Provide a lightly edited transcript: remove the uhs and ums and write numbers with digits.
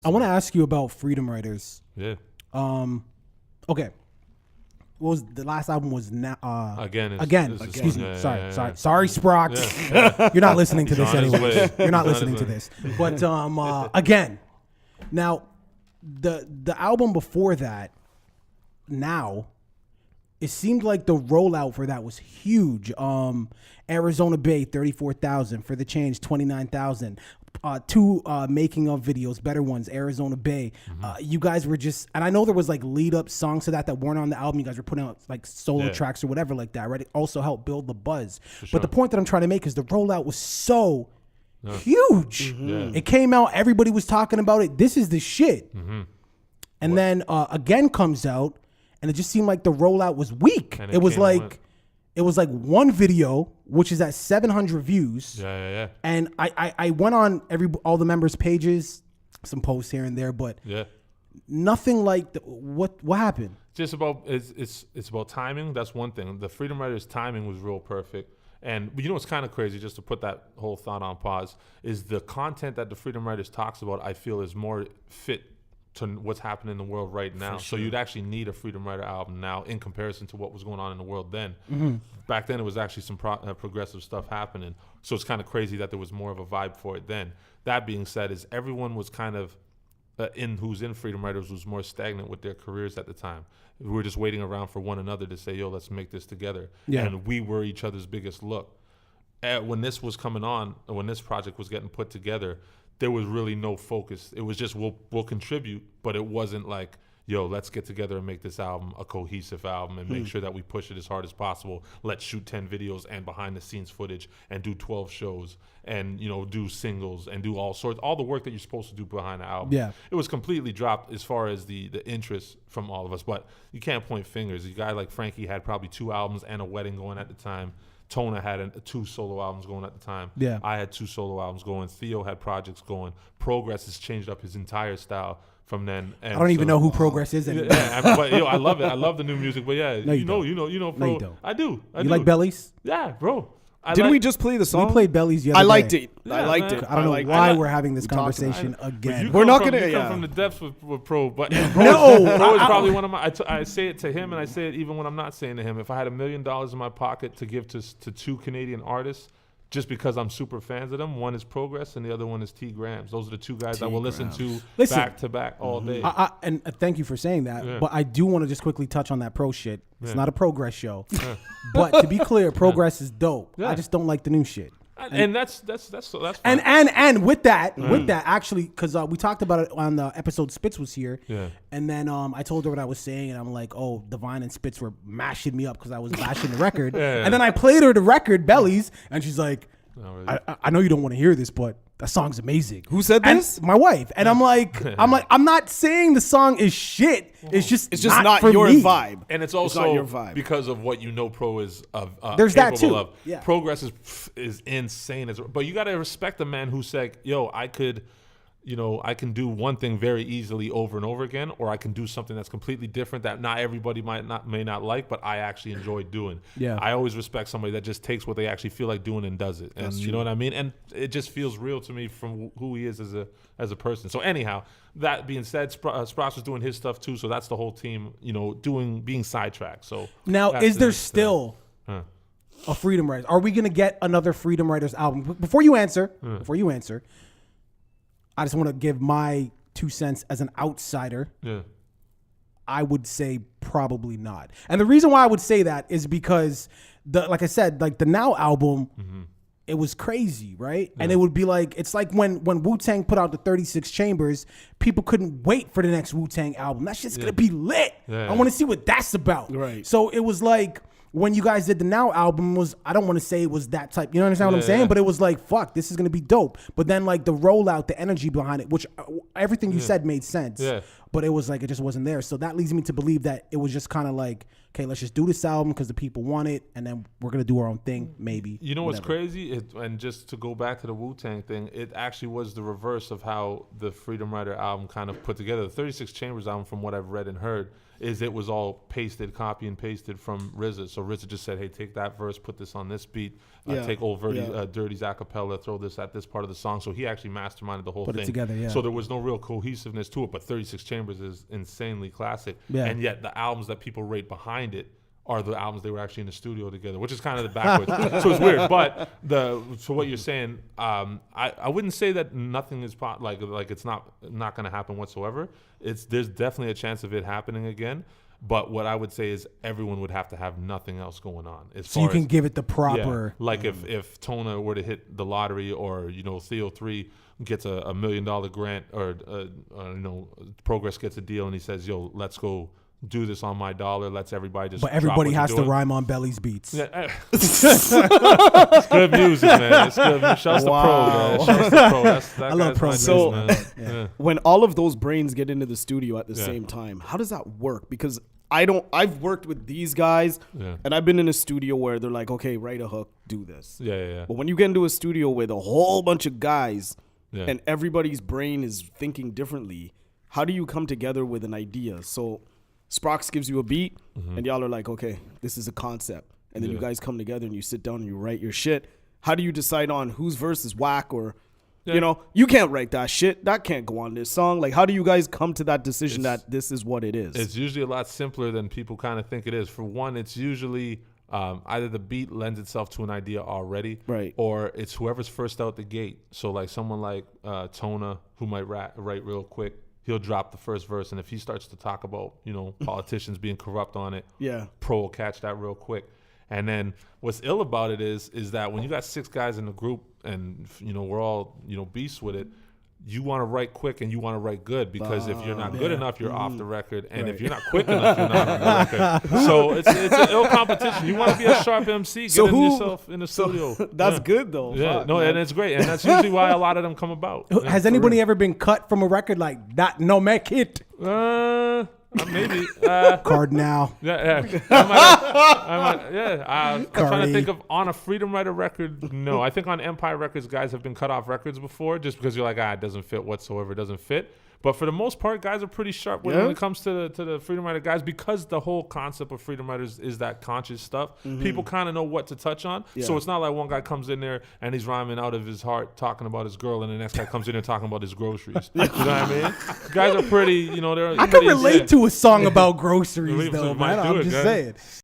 I want to ask you about Freedom Writers. Yeah. Okay. What was the last album? Was now Again. Excuse me. Yeah. Sorry, Sprox. Yeah. You're not listening to this He's on his anyway. way. You're not He's on listening his to this. But again, now the album before that, now, it seemed like the rollout for that was huge. Arizona Bay, 34,000. For the Change, 29,000. Two making of videos, better ones, Arizona Bay. You guys were just, and I know there was like lead up songs to that weren't on the album. You guys were putting out like solo tracks or whatever like that, right? It also helped build the buzz. But the point that I'm trying to make is the rollout was so huge. It came out, everybody was talking about it. This is the shit. And then Again comes out, and it just seemed like the rollout was weak. It was like one video, which is at 700 views. Yeah. And I went on all the members' pages, some posts here and there, but nothing like what happened. Just about it's about timing. That's one thing. The Freedom Writers' timing was real perfect. And you know what's kind of crazy, just to put that whole thought on pause, is the content that the Freedom Writers talks about, I feel, is more fit to what's happening in the world right now. So you'd actually need a Freedom Writer album now in comparison to what was going on in the world then. Back then, it was actually some progressive stuff happening. So it's kind of crazy that there was more of a vibe for it then. That being said, is everyone was kind of who's in Freedom Writers was more stagnant with their careers at the time. We were just waiting around for one another to say, yo, let's make this together. Yeah. And we were each other's biggest look. When this was coming on, when this project was getting put together, there was really no focus. It was just we'll contribute, but it wasn't like, yo, let's get together and make this album a cohesive album and make sure that we push it as hard as possible. Let's shoot 10 videos and behind the scenes footage and do 12 shows and, do singles and do all the work that you're supposed to do behind the album. Yeah. It was completely dropped as far as the interest from all of us, but you can't point fingers. A guy like Frankie had probably 2 albums and a wedding going at the time. Tona had 2 solo albums going at the time. Yeah. I had 2 solo albums going. Theo had projects going. Progress has changed up his entire style from then. And I don't even know who Progress is anymore. But I love it. I love the new music. But yeah, No, you know, don't. bro. No, you don't. I do. You like Bellies? Yeah, bro. Didn't we just play the song? We played Bellies the other I day. liked it. Yeah, I liked man. it. I don't know why we're having this conversation again. We're not You gonna- come from the depths with Pro, but Pro No, is probably one of my. I say it to him, and I say it even when I'm not saying to him. If I had $1 million in my pocket to give to 2 Canadian artists, just because I'm super fans of them, one is Progress and the other one is T Grams. Those are the 2 guys I will listen to back to back all day. And thank you for saying that. Yeah. But I do want to just quickly touch on that Pro shit. It's not a Progress show. But to be clear, Progress is dope. Yeah. I just don't like the new shit. And that's fine. And with that, actually, because we talked about it on the episode Spitz was here, and then I told her what I was saying, and I'm like, oh, Divine and Spitz were mashing me up because I was bashing the record, and then I played her the record Bellies, and she's like, I know you don't want to hear this, but that song's amazing. Who said this? My wife. And I'm like, I'm not saying the song is shit. It's just not for your me. vibe. And it's also not your vibe. because of what Pro is There's that capable too. of. Yeah. Progress is insane. But you got to respect the man who said, yo, I can do one thing very easily over and over again, or I can do something that's completely different that not everybody may not like, but I actually enjoy doing. Yeah. I always respect somebody that just takes what they actually feel like doing and does it. And you know what I mean? And it just feels real to me from who he is as a person. So anyhow, that being said, Spross was doing his stuff too, so that's the whole team, being sidetracked. So now, is there still a Freedom Writers? Are we going to get another Freedom Writers album? Before you answer, I just want to give my 2 cents as an outsider. Yeah. I would say probably not. And the reason why I would say that is because like I said, like the Now album, it was crazy, right? Yeah. And it would be like, it's like when Wu-Tang put out the 36 Chambers, people couldn't wait for the next Wu-Tang album. That shit's gonna be lit. I want to see what that's about. Right. So it was like, when you guys did the Now album, I don't want to say it was that type, you understand what I'm saying? But it was like, fuck, this is going to be dope. But then like the rollout, the energy behind it, which everything you said made sense. Yeah. But it was like, it just wasn't there. So that leads me to believe that it was just kind of like, okay, let's just do this album because the people want it, and then we're going to do our own thing, maybe. You know what's crazy? And just to go back to the Wu-Tang thing, it actually was the reverse of how the Freedom Writer album kind of put together. The 36 Chambers album, from what I've read and heard, is it was all pasted, copy and pasted from RZA. So RZA just said, hey, take that verse, put this on this beat, take old Dirty's acapella, throw this at this part of the song. So he actually masterminded the whole thing. Put it together, yeah. So there was no real cohesiveness to it, but 36 Chambers is insanely classic. Yeah. And yet the albums that people rate behind it are the albums they were actually in the studio together, which is kind of the backwards. So it's weird. But so what you're saying, I wouldn't say that nothing is like it's not going to happen whatsoever. There's definitely a chance of it happening again. But what I would say is everyone would have to have nothing else going on. So you can give it the proper. Yeah, like if Tona were to hit the lottery, or Theo 3 gets a $1 million grant, or Progress gets a deal and he says, yo, let's go do this on my dollar. Let's everybody just. But everybody has to rhyme on Belly's beats. Yeah, it's good music, man. It's good. Shouts to Pro, man. Shouts to Pro. I love Pro. So when all of those brains get into the studio at the same time, how does that work? Because I've worked with these guys, and I've been in a studio where they're like, okay, write a hook, do this. Yeah. But when you get into a studio with a whole bunch of guys, and everybody's brain is thinking differently, how do you come together with an idea? So Sprox gives you a beat, and y'all are like, okay, this is a concept. And then you guys come together and you sit down and you write your shit. How do you decide on whose verse is whack, or, you can't write that shit. That can't go on this song. Like, how do you guys come to that decision that this is what it is? It's usually a lot simpler than people kind of think it is. For one, it's usually either the beat lends itself to an idea already, right, or it's whoever's first out the gate. So like someone like Tona, who might write real quick, he'll drop the first verse, and if he starts to talk about, politicians being corrupt on it, Pro will catch that real quick. And then what's ill about it is that when you got 6 guys in the group and, we're all, beasts with it, you want to write quick and you want to write good, because if you're not good enough, you're off the record. And if you're not quick enough, you're not on the record. So it's an ill competition. You want to be a sharp MC, yourself in the studio. That's good, though. Yeah, and it's great. And that's usually why a lot of them come about. Has anybody ever been cut from a record like that? No make it. Maybe. Cardinal. Yeah. I'm trying to think of on a Freedom Rider record. No, I think on Empire Records, guys have been cut off records before, just because you're like, it doesn't fit whatsoever. It doesn't fit. But for the most part, guys are pretty sharp when it comes to the Freedom Rider guys, because the whole concept of Freedom Riders is that conscious stuff. People kind of know what to touch on. So it's not like one guy comes in there and he's rhyming out of his heart talking about his girl, and the next guy comes in there talking about his groceries. You know what I mean? Guys are pretty, I can relate to a song about groceries, though, man. I'm just saying.